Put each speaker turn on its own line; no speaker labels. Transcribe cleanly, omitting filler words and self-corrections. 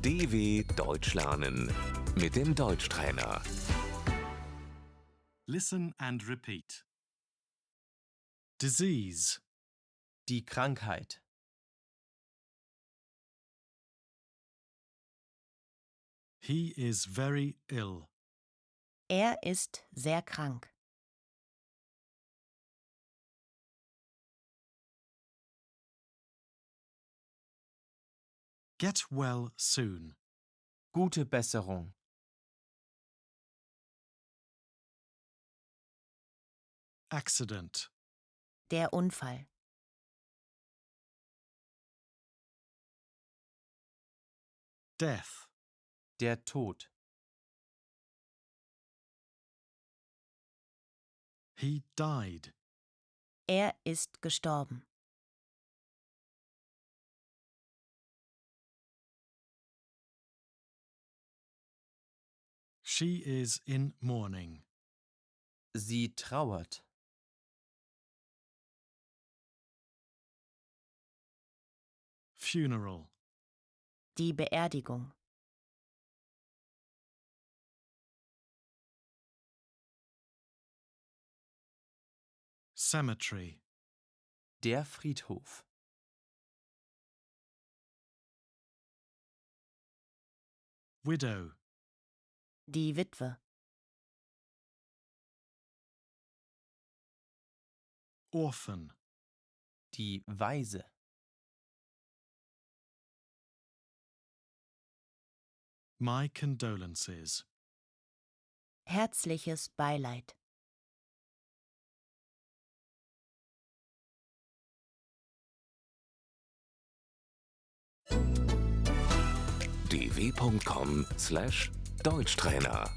DW Deutsch lernen mit dem Deutschtrainer.
Listen and repeat. Disease,
Die Krankheit.
he is very ill.
Er ist sehr krank.
Get well soon.
Gute Besserung.
Accident,
Der Unfall.
death,
Der Tod.
he died.
Er ist gestorben.
She is in mourning.
Sie trauert.
Funeral,
Die Beerdigung.
cemetery,
Der Friedhof.
widow,
Die Witwe.
orphan,
Die Waise.
my condolences.
Herzliches Beileid.
dw.com/Deutschtrainer